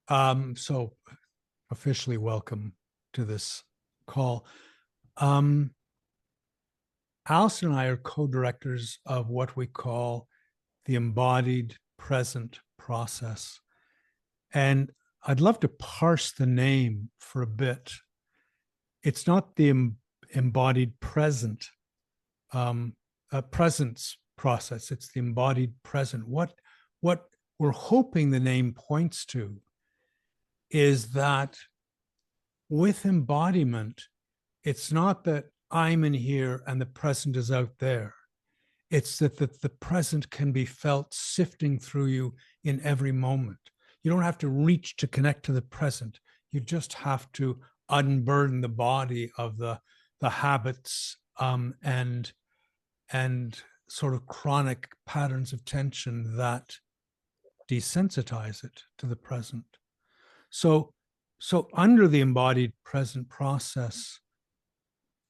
So officially welcome to this call. Um, Alison and I are co-directors of what we call the Embodied Present Process. And I'd love to parse the name for a bit. It's not the embodied present, presence process. It's the embodied present. What we're hoping the name points to is that with embodiment, it's not that I'm in here and the present is out there. It's that the present can be felt sifting through you in every moment. You don't have to reach to connect to the present. You just have to unburden the body of the habits and sort of chronic patterns of tension that desensitize it to the present. So under the embodied present process,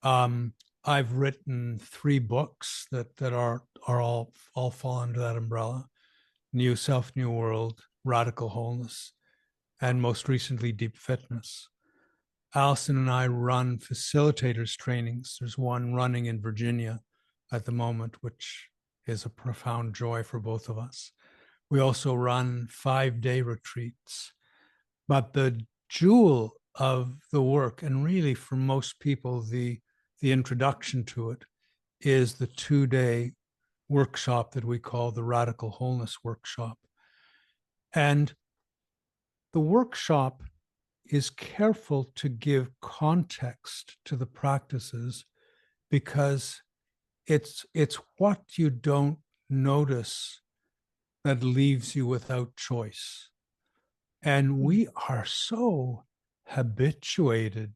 I've written 3 books that are all fall under that umbrella: New Self, New World, Radical Wholeness, and most recently, Deep Fitness. Alison and I run facilitators trainings. There's one running in Virginia at the moment, which is a profound joy for both of us. We also run 5-day retreats. But the jewel of the work, and really for most people, the introduction to it, is the 2-day workshop that we call the Radical Wholeness Workshop. And the workshop is careful to give context to the practices because it's what you don't notice that leaves you without choice. And we are so habituated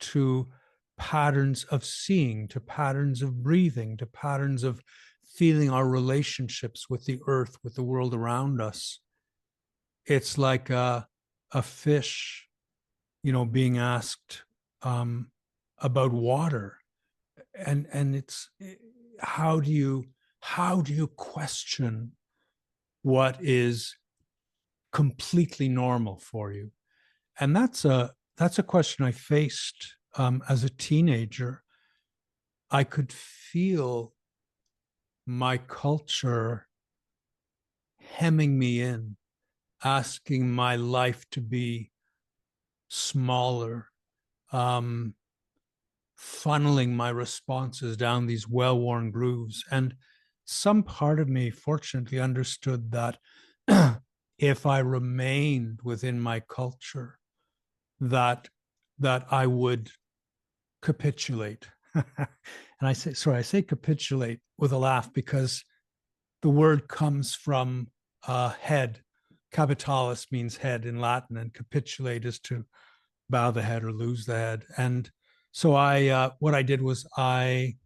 to patterns of seeing, to patterns of breathing, to patterns of feeling our relationships with the earth, with the world around us. It's like a fish, being asked about water, and it's how do you question what is completely normal for you? And that's a question I faced as a teenager. I could feel my culture hemming me in, asking my life to be smaller, funneling my responses down these well-worn grooves. And some part of me, fortunately, understood that if I remained within my culture, that I would capitulate. And I say capitulate with a laugh because the word comes from head. Capitalis means head in Latin, and capitulate is to bow the head or lose the head. And so what I did was I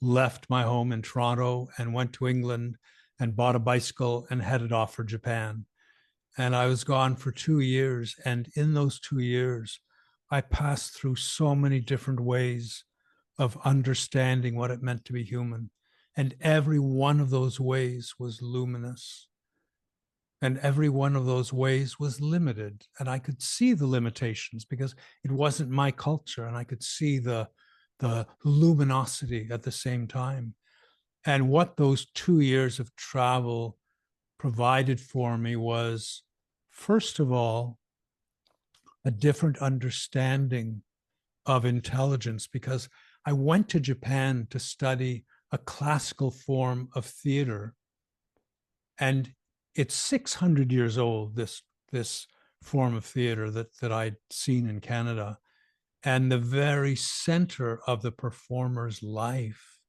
left my home in Toronto and went to England and bought a bicycle and headed off for Japan. And I was gone for 2 years. And in those 2 years, I passed through so many different ways of understanding what it meant to be human. And every one of those ways was luminous. And every one of those ways was limited. And I could see the limitations because it wasn't my culture. And I could see the luminosity at the same time. And what those 2 years of travel provided for me was, first of all, a different understanding of intelligence, because I went to Japan to study a classical form of theater. And it's 600 years old, this form of theater that I'd seen in Canada. And the very center of the performer's life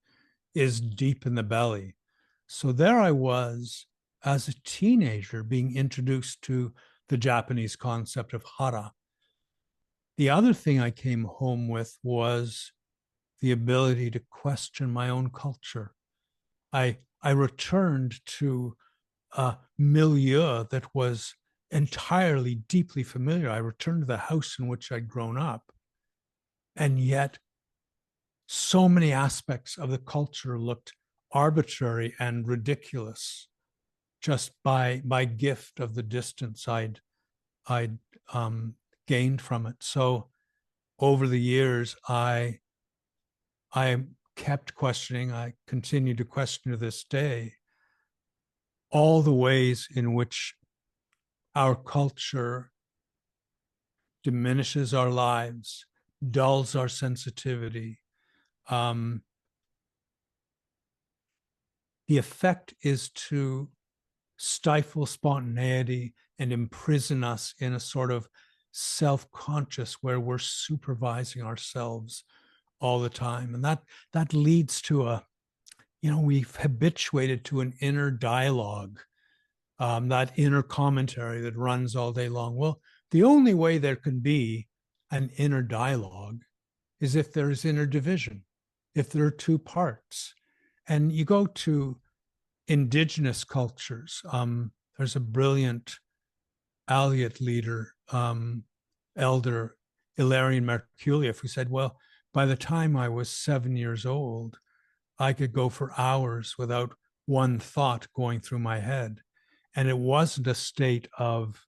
is deep in the belly. So there I was as a teenager being introduced to the Japanese concept of hara. The other thing I came home with was the ability to question my own culture. I returned to a milieu that was entirely deeply familiar. I returned to the house in which I'd grown up. And yet, so many aspects of the culture looked arbitrary and ridiculous just by gift of the distance I'd I'd gained from it. So over the years, I kept questioning. I continue to question to this day all the ways in which our culture diminishes our lives, dulls our sensitivity. The effect is to stifle spontaneity and imprison us in a sort of self-conscious where we're supervising ourselves all the time. And that leads to we've habituated to an inner dialogue, that inner commentary that runs all day long. Well, the only way there can be an inner dialogue is if there's inner division, if there are two parts. And you go to indigenous cultures. There's a brilliant Aleut leader, Elder Ilarion Merculieff, who said, well, by the time I was 7 years old, I could go for hours without one thought going through my head. And it wasn't a state of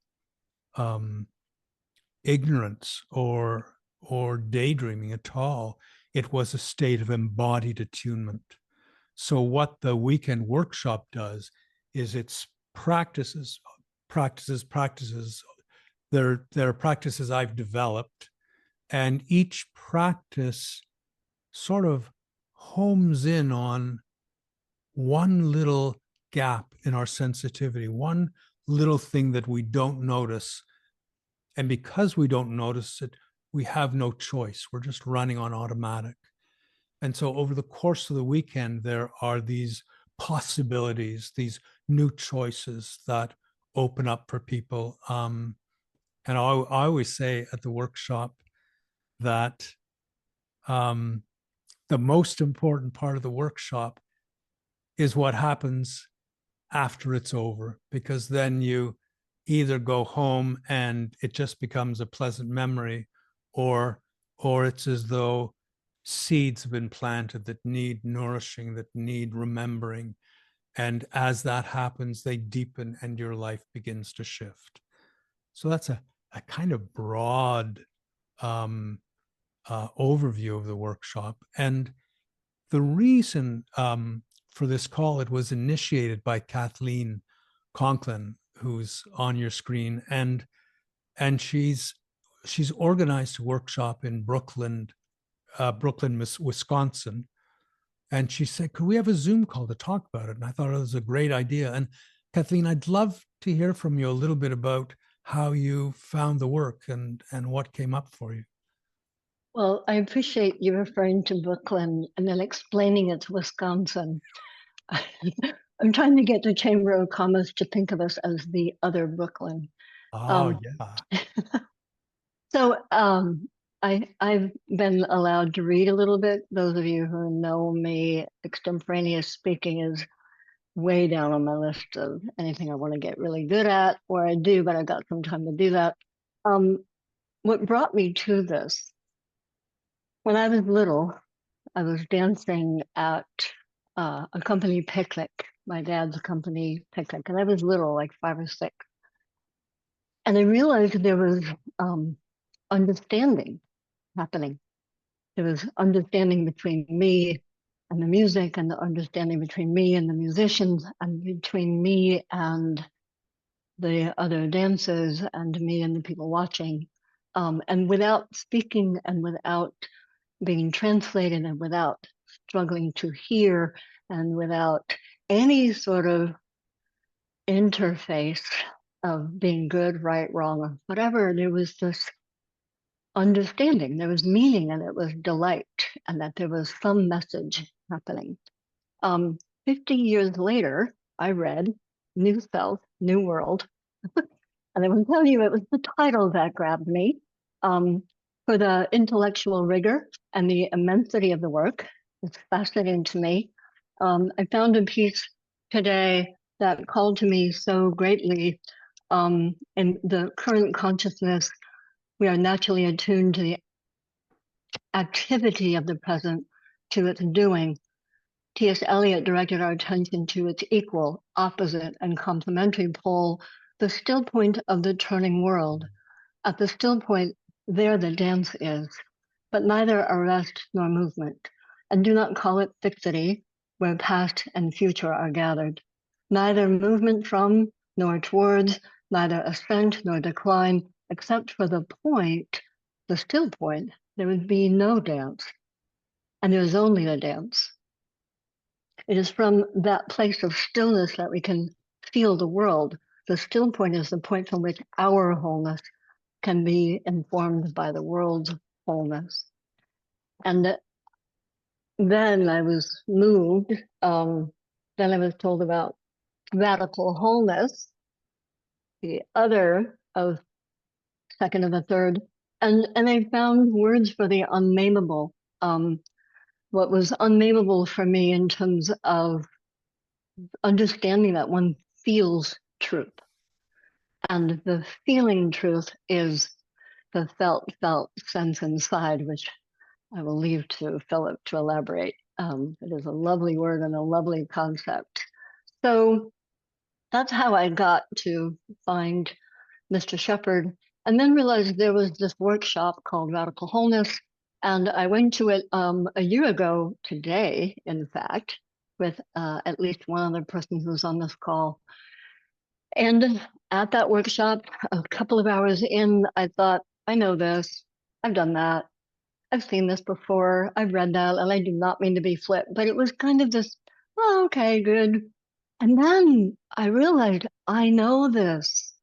ignorance or daydreaming at all. It was a state of embodied attunement. So what the weekend workshop does is it's practices. There are practices I've developed, and each practice sort of homes in on one little gap in our sensitivity, one little thing that we don't notice. And because we don't notice it, we have no choice. We're just running on automatic. And so over the course of the weekend, there are these possibilities, these new choices that open up for people. And I always say at the workshop that the most important part of the workshop is what happens after it's over, because then you either go home and it just becomes a pleasant memory, or it's as though seeds have been planted that need nourishing, that need remembering. And as that happens, they deepen and your life begins to shift. So that's a kind of broad overview of the workshop. And the reason for this call, it was initiated by Kathleen Conklin, who's on your screen. And she's organized a workshop in Brooklyn, Wisconsin. And she said, could we have a Zoom call to talk about it? And I thought it was a great idea. And Kathleen, I'd love to hear from you a little bit about how you found the work and what came up for you. Well, I appreciate you referring to Brooklyn and then explaining it to Wisconsin. I'm trying to get the Chamber of Commerce to think of us as the other Brooklyn. Oh, yeah. So I've been allowed to read a little bit. Those of you who know me, extemporaneous speaking is way down on my list of anything I want to get really good at, or I do, but I got some time to do that. What brought me to this, when I was little, I was dancing at a company picnic, my dad's company picnic, and I was little, like 5 or 6. And I realized there was understanding happening. There was understanding between me and the music, and the understanding between me and the musicians, and between me and the other dancers, and me and the people watching. And without speaking, and without being translated, and without struggling to hear, and without any sort of interface of being good, right, wrong, or whatever, there was this understanding, there was meaning, and it was delight, and that there was some message happening. 50 years later, I read New Self, New World, and I will tell you it was the title that grabbed me. For the intellectual rigor and the immensity of the work. It's fascinating to me. I found a piece today that called to me so greatly. In the current consciousness, we are naturally attuned to the activity of the present, to its doing. T.S. Eliot directed our attention to its equal, opposite, and complementary pole, the still point of the turning world, At the still point, there the dance is, but neither arrest nor movement. And do not call it fixity, where past and future are gathered. Neither movement from nor towards, neither ascent nor decline, except for the point, the still point, there would be no dance. And there is only a dance. It is from that place of stillness that we can feel the world. The still point is the point from which our wholeness can be informed by the world's wholeness. And then I was moved. Then I was told about radical wholeness, the other of second and the third, and I found words for the unnameable. What was unnameable for me in terms of understanding that one feels truth, and the feeling truth is the felt sense inside, which I will leave to Philip to elaborate. It is a lovely word and a lovely concept. So that's how I got to find Mr. Shepherd, and then realized there was this workshop called Radical Wholeness. And I went to it a year ago today, in fact, with at least one other person who's on this call. And at that workshop, a couple of hours in, I thought, I know this, I've done that, I've seen this before, I've read that, and I do not mean to be flip, but it was kind of this, oh, okay, good. And then I realized I know this,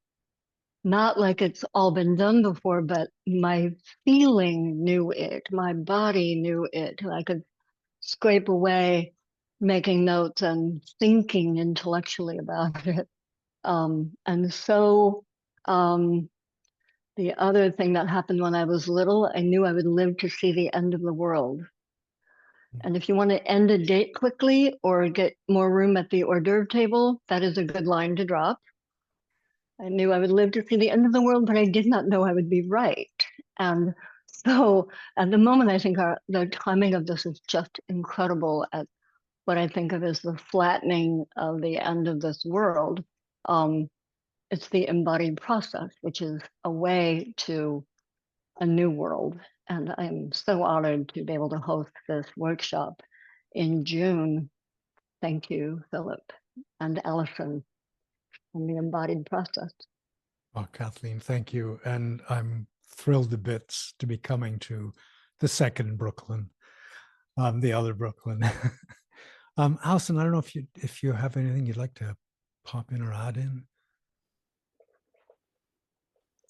not like it's all been done before, but my feeling knew it, my body knew it, and I could scrape away making notes and thinking intellectually about it. And so the other thing that happened when I was little, I knew I would live to see the end of the world. And if you want to end a date quickly or get more room at the hors d'oeuvre table, that is a good line to drop. I knew I would live to see the end of the world, but I did not know I would be right. And so at the moment, I think the timing of this is just incredible at what I think of as the flattening of the end of this world. It's the embodied process, which is a way to a new world. And I'm so honored to be able to host this workshop in June. Thank you, Philip and Allison, on the embodied process. Oh, Kathleen, thank you. And I'm thrilled to bits to be coming to the second Brooklyn, the other Brooklyn. Allison, I don't know if you have anything you'd like to pop in or add in.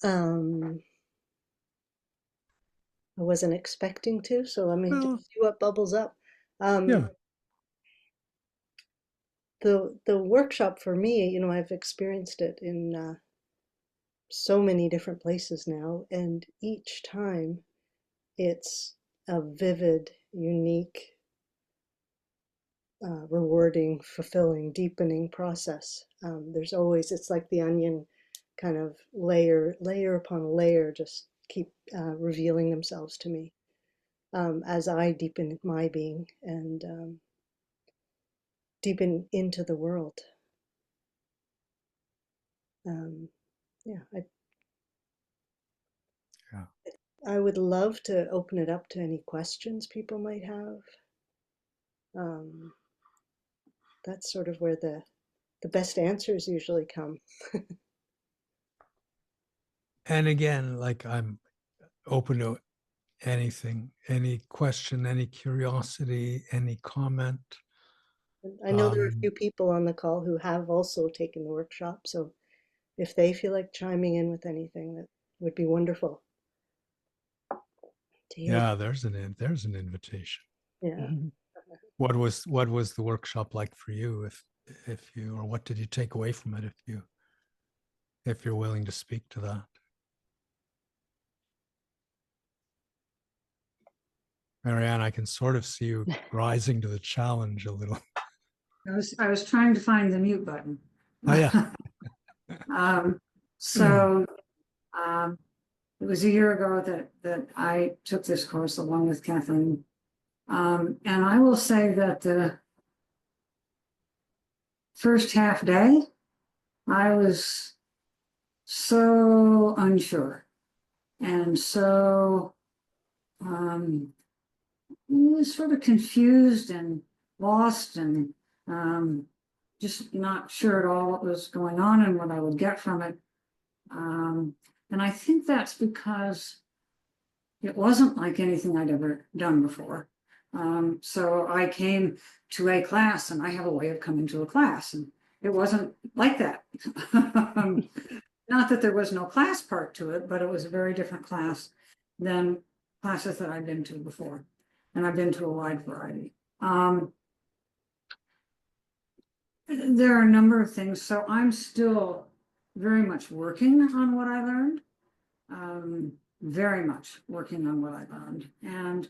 I wasn't expecting to, so let me just see what bubbles up. Yeah. The workshop for me, I've experienced it in so many different places now, and each time it's a vivid, unique, rewarding, fulfilling, deepening process. There's always, it's like the onion, kind of layer upon layer, just keep revealing themselves to me as I deepen my being and deepen into the world. Yeah, I would love to open it up to any questions people might have. That's sort of where the best answers usually come. And again, like I'm open to anything, any question, any curiosity, any comment. I know there are a few people on the call who have also taken the workshop, so if they feel like chiming in with anything, that would be wonderful to hear. Yeah, there's an invitation. Yeah. What was the workshop like for you, if you, or what did you take away from it, if you're willing to speak to that? Marianne, I can sort of see you rising to the challenge a little. I was trying to find the mute button. Oh yeah. So it was a year ago that I took this course along with Kathleen. And I will say that the first half day, I was so unsure. And so I was sort of confused and lost and just not sure at all what was going on and what I would get from it. And I think that's because it wasn't like anything I'd ever done before. So I came to a class, and I have a way of coming to a class, and it wasn't like that. Not that there was no class part to it, but it was a very different class than classes that I've been to before. And I've been to a wide variety. There are a number of things. So I'm still very much working on what I learned. Very much working on what I learned. And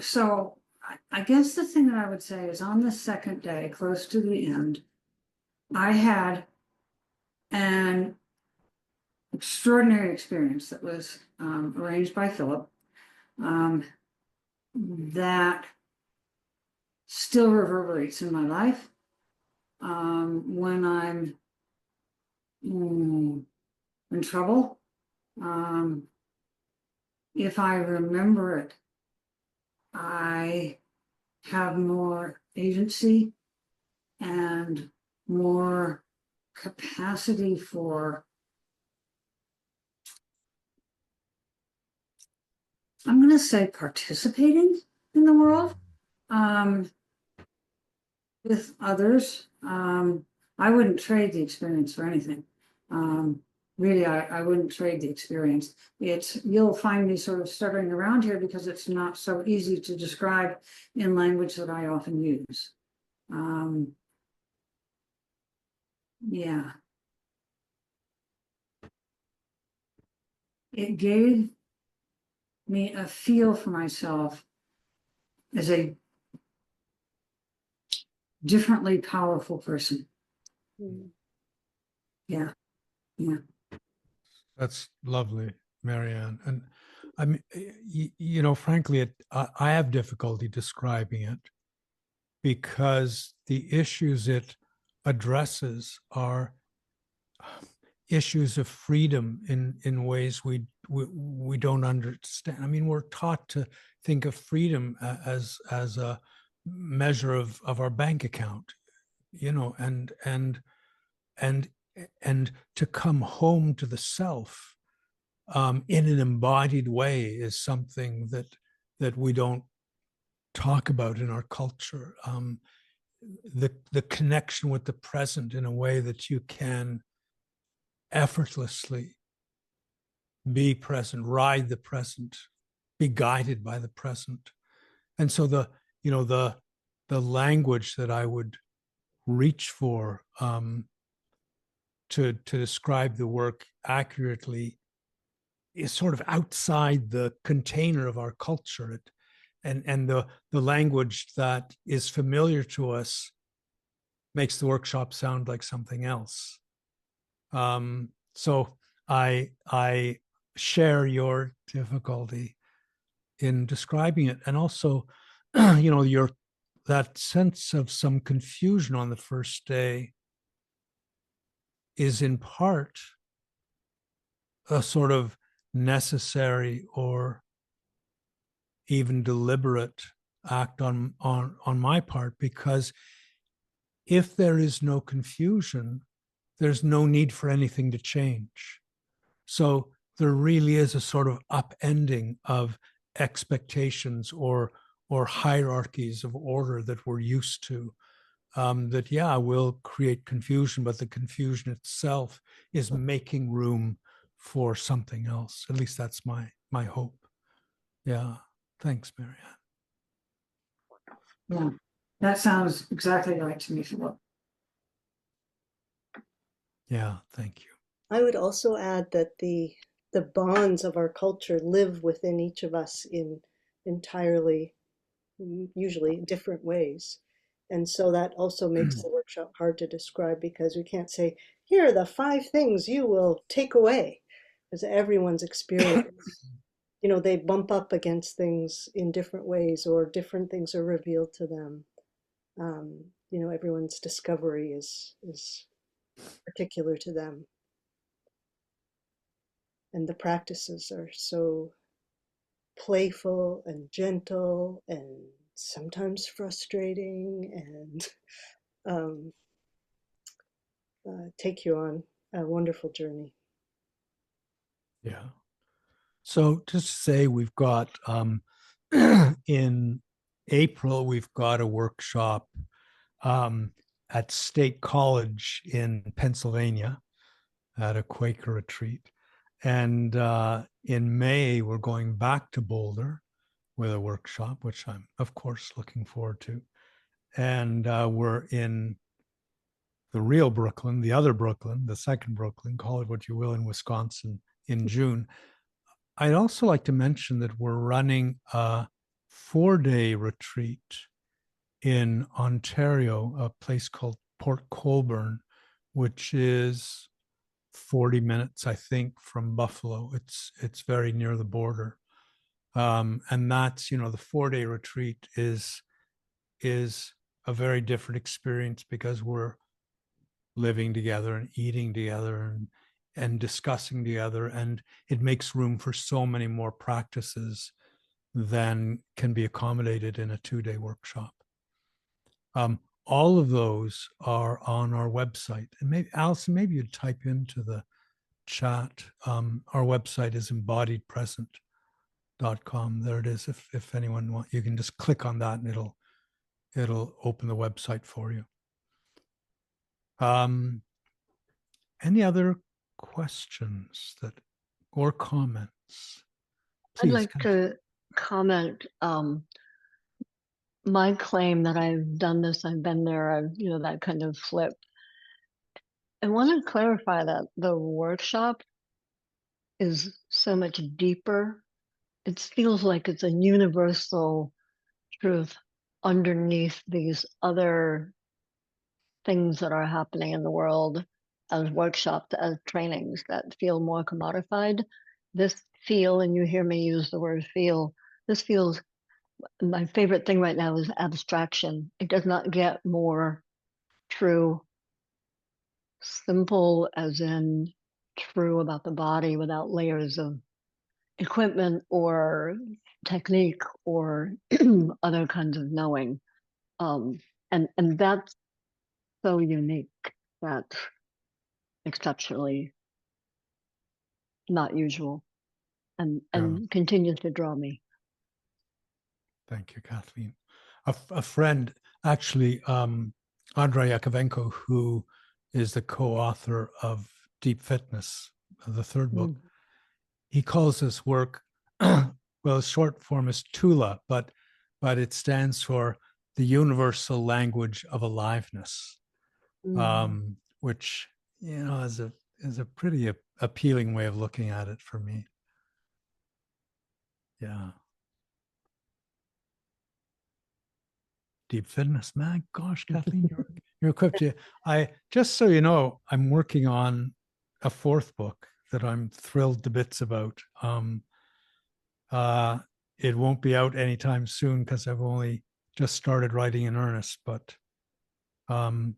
so I guess the thing that I would say is on the second day, close to the end, I had an extraordinary experience that was arranged by Philip that still reverberates in my life when I'm in trouble. If I remember it, I have more agency and more capacity for, I'm going to say, participating in the world with others. I wouldn't trade the experience for anything. Really, I wouldn't trade the experience. You'll find me sort of stuttering around here because it's not so easy to describe in language that I often use. Yeah. It gave me a feel for myself as a differently powerful person. Yeah. Yeah. That's lovely, Marianne. And I mean, frankly, I have difficulty describing it because the issues it addresses are issues of freedom in ways we don't understand. I mean, we're taught to think of freedom as a measure of our bank account, and to come home to the self in an embodied way is something that we don't talk about in our culture. The connection with the present in a way that you can effortlessly be present, ride the present, be guided by the present. And so the language that I would reach for to describe the work accurately is sort of outside the container of our culture. And the language that is familiar to us makes the workshop sound like something else. So I share your difficulty in describing it, and also, that sense of some confusion on the first day is in part a sort of necessary or even deliberate act on my part, because if there is no confusion, there's no need for anything to change. So there really is a sort of upending of expectations or hierarchies of order that we're used to, that will create confusion, but the confusion itself is making room for something else. At least that's my hope. Yeah. Thanks, Marianne. Yeah. That sounds exactly right to me, Philip. Yeah. Thank you. I would also add that the bonds of our culture live within each of us in entirely, usually different ways. And so that also makes the workshop hard to describe, because we can't say, here are the 5 things you will take away, because everyone's experience, they bump up against things in different ways, or different things are revealed to them. Everyone's discovery is particular to them. and the practices are so playful and gentle and sometimes frustrating and take you on a wonderful journey. Yeah. So just to say, we've got in April, we've got a workshop at State College in Pennsylvania at a Quaker retreat. And in May, we're going back to Boulder with a workshop, which I'm, of course, looking forward to. And we're in the real Brooklyn, the other Brooklyn, the second Brooklyn, call it what you will, in Wisconsin in June. I'd also like to mention that we're running a 4-day retreat in Ontario, a place called Port Colborne, which is 40 minutes, I think, from Buffalo. It's very near the border. And that's, the 4-day retreat is a very different experience because we're living together and eating together and discussing together, and it makes room for so many more practices than can be accommodated in a 2-day workshop. All of those are on our website. And maybe, Allison, maybe you'd type into the chat. Our website is embodiedpresent.com. There it is. If anyone wants, you can just click on that and it'll open the website for you. Any other questions or comments? Please. I'd like to comment. My claim that I've done this, I've been there, that kind of flip. I want to clarify that the workshop is so much deeper. It feels like it's a universal truth underneath these other things that are happening in the world as workshops, as trainings that feel more commodified. This feel, and you hear me use the word feel, this feels, my favorite thing right now is abstraction. It does not get more true, simple as in true about the body without layers of equipment or technique or other kinds of knowing. And that's so unique. That's exceptionally not usual and continues to draw me. Thank you, Kathleen. A friend, actually, Andrei Yakovenko, who is the co-author of Deep Fitness, the third book, he calls this work, well, the short form is TULA, but it stands for the Universal Language of Aliveness, which, is a pretty appealing way of looking at it for me. Yeah. Deep Fitness, man, gosh, Kathleen, you're equipped. I just so you know, I'm working on a 4th book that I'm thrilled to bits about. It won't be out anytime soon because I've only just started writing in earnest. But I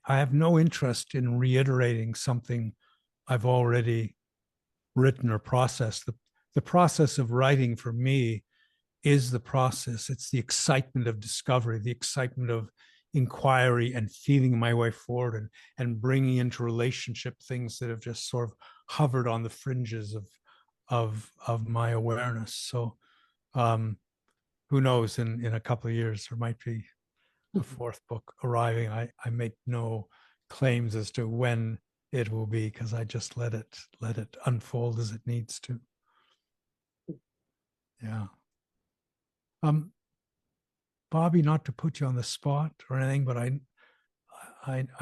have no interest in reiterating something I've already written or processed. The process of writing for me is the process. It's the excitement of discovery, the excitement of inquiry and feeling my way forward and bringing into relationship things that have just sort of hovered on the fringes of my awareness. So who knows, in a couple of years, there might be a 4th book arriving. I make no claims as to when it will be because I just let it unfold as it needs to. Yeah. Bobby, not to put you on the spot or anything, but I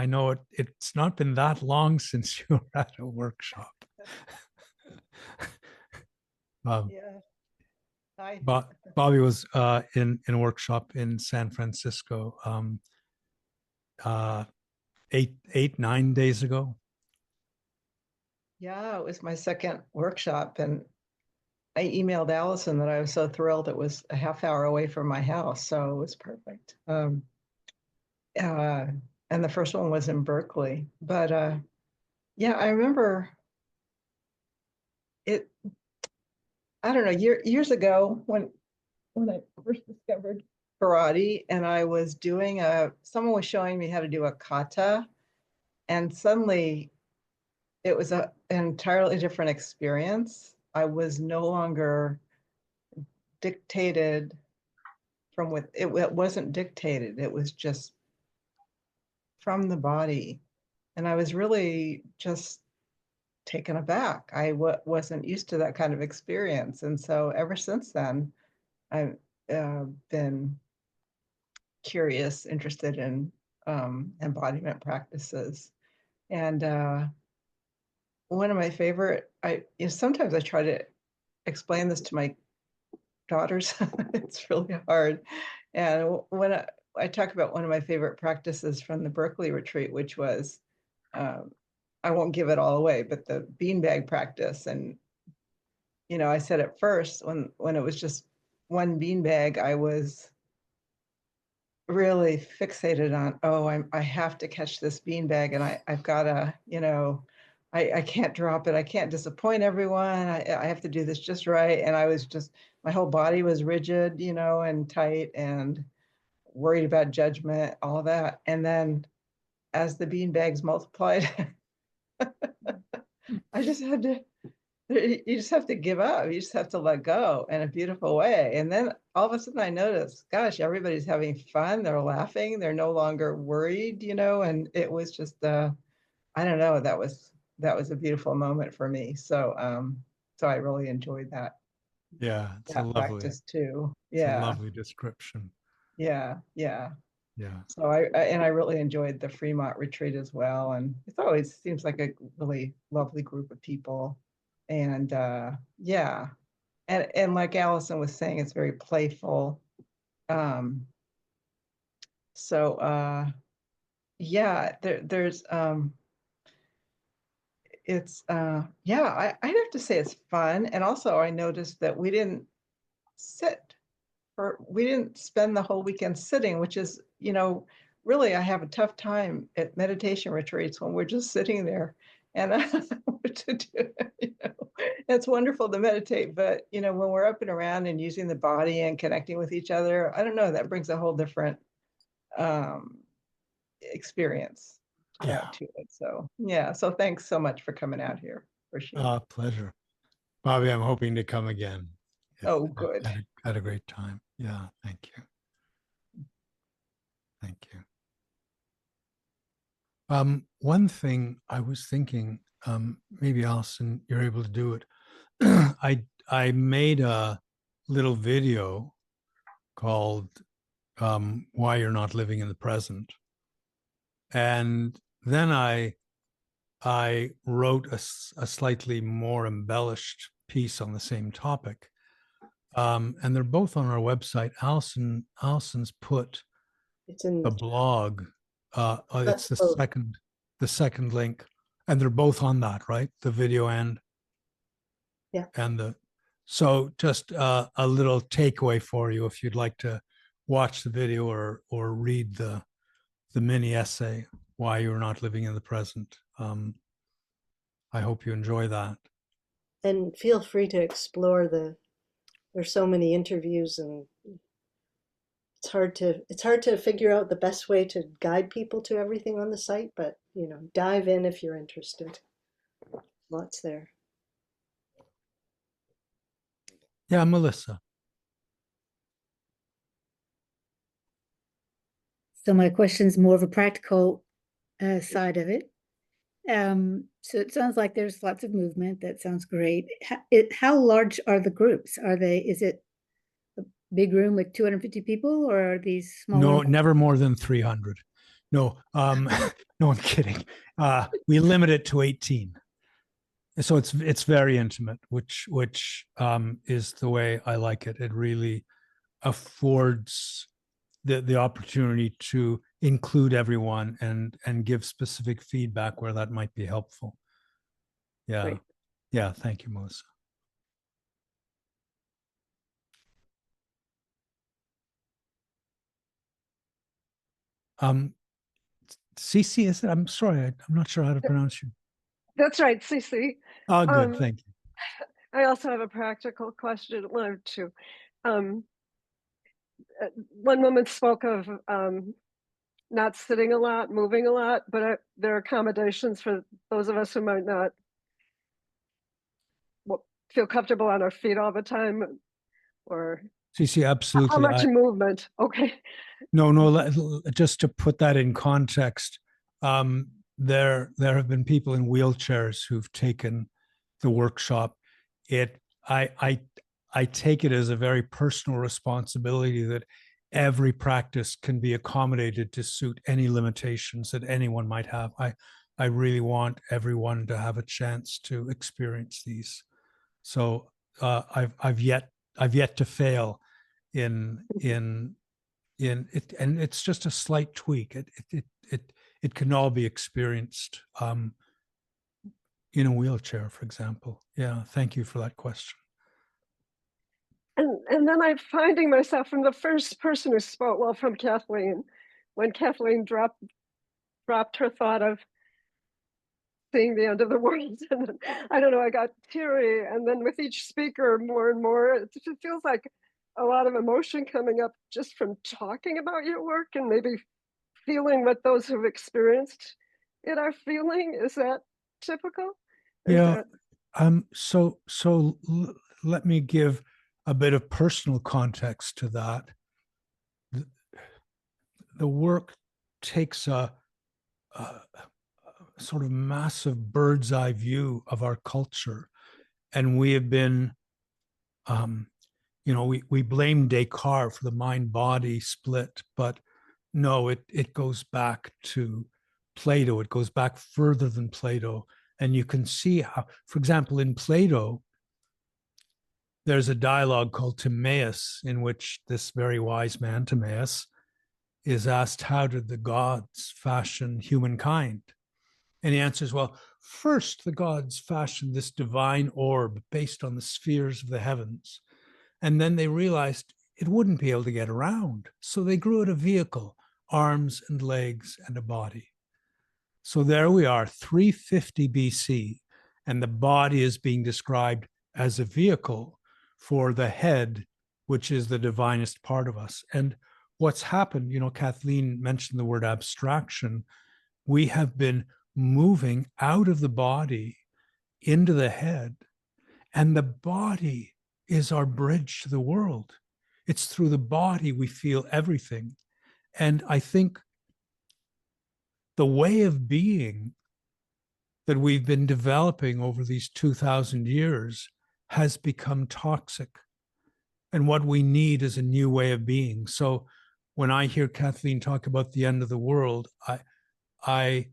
know it's not been that long since you were at a workshop. Yeah. Hi. Bobby was in a workshop in San Francisco 9 days ago. Yeah, it was my 2nd workshop, and I emailed Allison that I was so thrilled it was a half hour away from my house, so it was perfect. And the first one was in Berkeley, but Yeah, I remember it, I don't know, years ago when I first discovered karate, and I was doing someone was showing me how to do a kata, and suddenly it was an entirely different experience. I was no longer dictated from it wasn't dictated, it was just from the body. And I was really just taken aback. I wasn't used to that kind of experience. And so ever since then, I've been curious, interested in embodiment practices. And one of my favorite, sometimes I try to explain this to my daughters. It's really hard. And when I talk about one of my favorite practices from the Berkeley retreat, which was, I won't give it all away, but the beanbag practice. And, I said at first, when it was just one beanbag, I was really fixated on, oh, I have to catch this beanbag, and I've got to, I can't drop it. I can't disappoint everyone. I have to do this just right. And I was just, my whole body was rigid, and tight and worried about judgment, all of that. And then as the beanbags multiplied, I just had to, you just have to give up. You just have to let go in a beautiful way. And then all of a sudden I noticed, gosh, everybody's having fun. They're laughing. They're no longer worried, and it was just, I don't know, that was a beautiful moment for me. So I really enjoyed that Yeah, it's a lovely, practice too. it's a Yeah. lovely description. Yeah. Yeah. Yeah. So I really enjoyed the Fremont retreat as well. And it always seems like a really lovely group of people. And yeah. And like Allison was saying, it's very playful. Um, so yeah, there's it's yeah, I'd have to say it's fun. And also I noticed that we didn't spend the whole weekend sitting, which is, really I have a tough time at meditation retreats when we're just sitting there and I don't know what to do. It's wonderful to meditate, but when we're up and around and using the body and connecting with each other, I don't know, that brings a whole different experience Yeah. to it. So yeah, so thanks so much for coming out here. Appreciate it. Pleasure. Bobby, I'm hoping to come again. Oh, good. Had a great time. Yeah, thank you. Thank you. One thing I was thinking, maybe Alison, you're able to do it. I made a little video called "Why You're Not Living in the Present," and then I wrote a slightly more embellished piece on the same topic, and they're both on our website. Allison's put It's in the blog. It's both. the second link, and they're both on that, right? The video and the. So just a little takeaway for you if you'd like to watch the video or read the mini essay, "Why You're Not Living in the Present." I hope you enjoy that. And feel free to explore there's so many interviews, and it's hard to figure out the best way to guide people to everything on the site, but dive in if you're interested. Lots there. Yeah, Melissa. So my question's more of a practical side of it. So it sounds like there's lots of movement. That sounds great. How large are the groups? Is it a big room with 250 people, or are these smaller? No, never more than 300. No, no, I'm kidding. We limit it to 18. So it's very intimate, which is the way I like it. It really affords the opportunity to include everyone and give specific feedback where that might be helpful. Yeah. Great. Yeah. Thank you, Melissa. Cece, is it? I'm sorry, I'm not sure how to pronounce you. That's right, Cece. Oh, good. Um, Thank you. I also have a practical question. Well, I have two. One woman spoke of not sitting a lot, moving a lot, but there are accommodations for those of us who might not feel comfortable on our feet all the time, or CC, how absolutely. much movement. Okay. No, just to put that in context, there have been people in wheelchairs who've taken the workshop. I take it as a very personal responsibility that every practice can be accommodated to suit any limitations that anyone might have. I really want everyone to have a chance to experience these. So I've yet to fail in it, and it's just a slight tweak. It can all be experienced in a wheelchair, for example. Yeah, thank you for that question. And then I'm finding myself from the first person who spoke, well, from Kathleen, when Kathleen dropped her thought of seeing the end of the world. And then, I don't know, I got teary. And then with each speaker, more and more, it just feels like a lot of emotion coming up just from talking about your work and maybe feeling what those who've experienced it are feeling. Is that typical? Yeah. So let me give a bit of personal context to that. The work takes a sort of massive bird's eye view of our culture, and we have been, we blame Descartes for the mind-body split, but no, it goes back to Plato. It goes back further than Plato, and you can see how, for example, in Plato, there's a dialogue called Timaeus, in which this very wise man, Timaeus, is asked, how did the gods fashion humankind? And he answers, well, first the gods fashioned this divine orb based on the spheres of the heavens. And then they realized it wouldn't be able to get around. So they grew it a vehicle, arms and legs and a body. So there we are, 350 BC, and the body is being described as a vehicle for the head, which is the divinest part of us. And what's happened, Kathleen mentioned the word abstraction. We have been moving out of the body into the head, and the body is our bridge to the world. It's through the body we feel everything. And I think the way of being that we've been developing over these 2,000 years has become toxic. And what we need is a new way of being. So when I hear Kathleen talk about the end of the world, I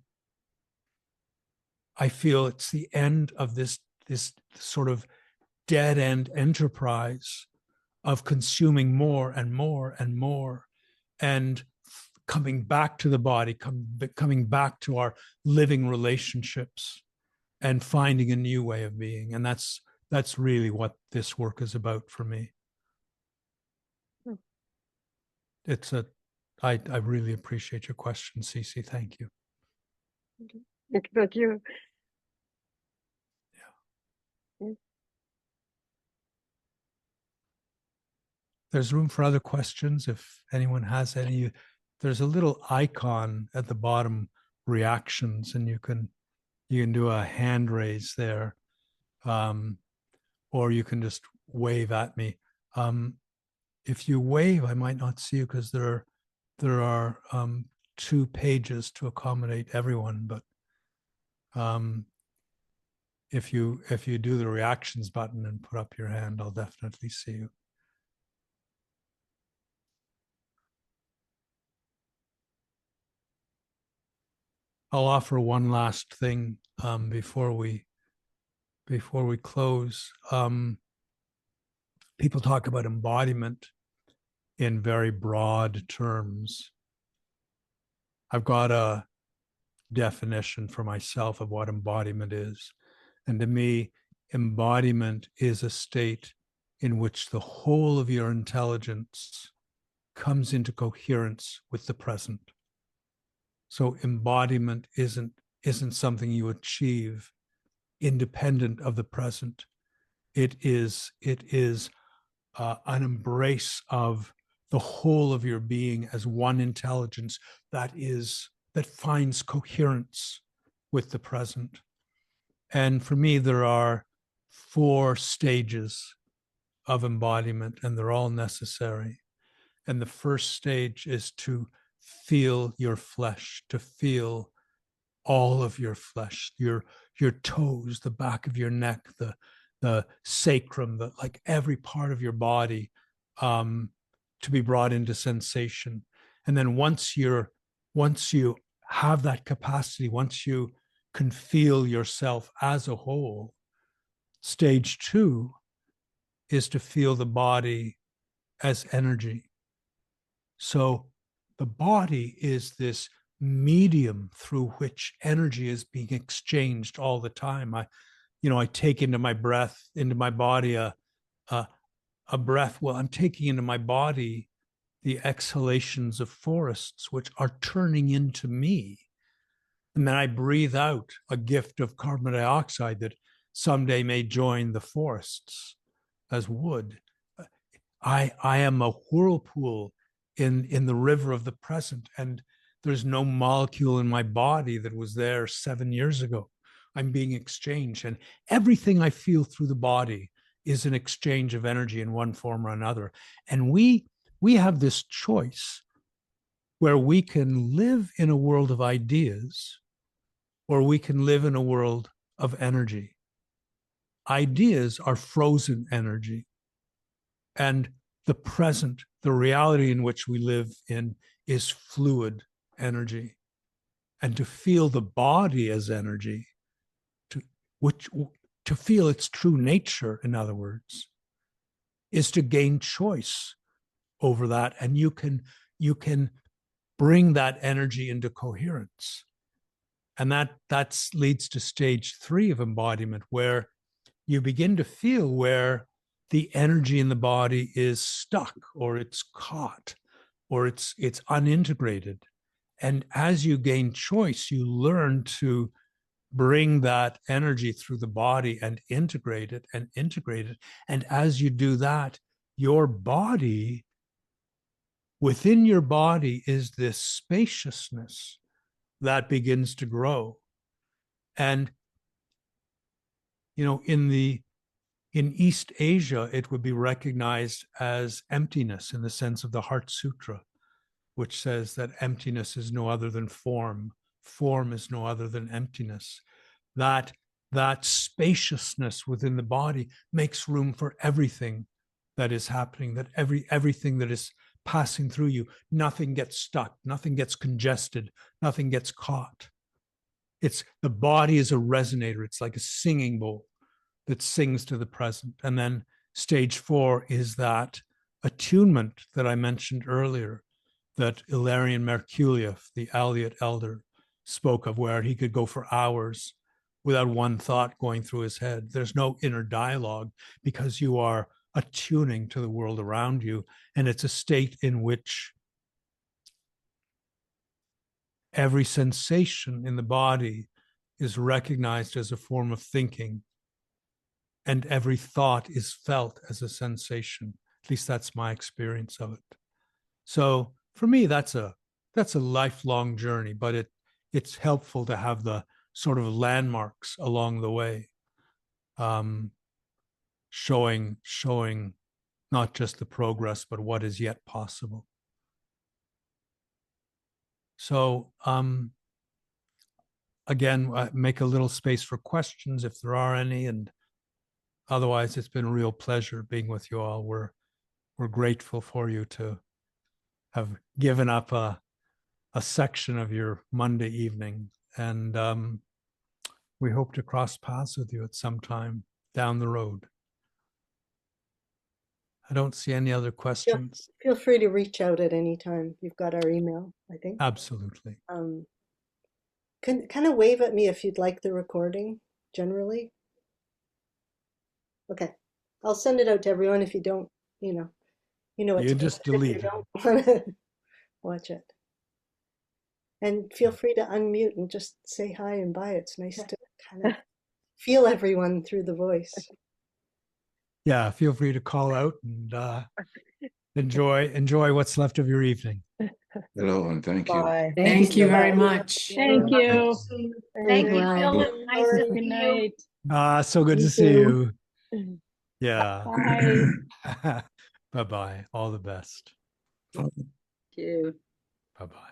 feel it's the end of this sort of dead end enterprise of consuming more and more and more, and coming back to the body, coming back to our living relationships, and finding a new way of being. And that's really what this work is about for me. I really appreciate your question, Cece. Thank you. Thank you. There's room for other questions if anyone has any. There's a little icon at the bottom, reactions, and you can do a hand raise there, or you can just wave at me. If you wave, I might not see you because there are 2 pages to accommodate everyone. But if you do the reactions button and put up your hand, I'll definitely see you. I'll offer one last thing before we close. People talk about embodiment in very broad terms. I've got a definition for myself of what embodiment is. And to me, embodiment is a state in which the whole of your intelligence comes into coherence with the present. So embodiment isn't something you achieve. independent of the present. It is an embrace of the whole of your being as one intelligence that finds coherence with the present. And for me, there are 4 stages of embodiment, and they're all necessary. And the first stage is to feel your flesh, to feel all of your flesh, your toes, the back of your neck, the sacrum, like every part of your body, to be brought into sensation. And then once you have that capacity, once you can feel yourself as a whole, stage 2 is to feel the body as energy. So the body is this medium through which energy is being exchanged all the time. I take into my body a breath. Well, I'm taking into my body the exhalations of forests, which are turning into me. And then I breathe out a gift of carbon dioxide that someday may join the forests as wood. I am a whirlpool in the river of the present, and there's no molecule in my body that was there 7 years ago. I'm being exchanged, and everything I feel through the body is an exchange of energy in one form or another. And we have this choice where we can live in a world of ideas, or we can live in a world of energy. Ideas are frozen energy, and the present, the reality in which we live in, is fluid energy. And to feel the body as energy, to feel its true nature, in other words, is to gain choice over that. And you can bring that energy into coherence. And that leads to stage 3 of embodiment, where you begin to feel where the energy in the body is stuck, or it's caught, or it's unintegrated. And as you gain choice, you learn to bring that energy through the body and integrate it. And as you do that, your body, within your body is this spaciousness that begins to grow. And, in East Asia, it would be recognized as emptiness in the sense of the Heart Sutra, which says that emptiness is no other than form. Form is no other than emptiness. That spaciousness within the body makes room for everything that is happening, that everything that is passing through you. Nothing gets stuck, nothing gets congested, nothing gets caught. The body is a resonator. It's like a singing bowl that sings to the present. And then stage 4 is that attunement that I mentioned earlier, that Ilarion Merkuliev, the Aleut elder, spoke of, where he could go for hours without one thought going through his head. There's no inner dialogue, because you are attuning to the world around you. And it's a state in which every sensation in the body is recognized as a form of thinking, and every thought is felt as a sensation. At least that's my experience of it. So for me, that's a lifelong journey, but it's helpful to have the sort of landmarks along the way, showing not just the progress, but what is yet possible. So again, make a little space for questions if there are any, and otherwise, it's been a real pleasure being with you all. We're grateful for you to have given up a section of your Monday evening, and we hope to cross paths with you at some time down the road. I don't see any other questions. Feel free to reach out at any time. You've got our email, I think. Absolutely. Kind of wave at me if you'd like the recording, generally. Okay, I'll send it out to everyone. If you don't, you just delete it. Don't want to watch it. And feel free to unmute and just say hi and bye. It's nice to kind of feel everyone through the voice. Yeah, feel free to call out and enjoy what's left of your evening. Hello, and thank you. Bye. Thank you very much. Thank you. Thank you, Philip. Philip. Nice to see you. So good to Thank see you. you. Yeah. Bye. Bye-bye. All the best. Bye. Thank you. Bye-bye.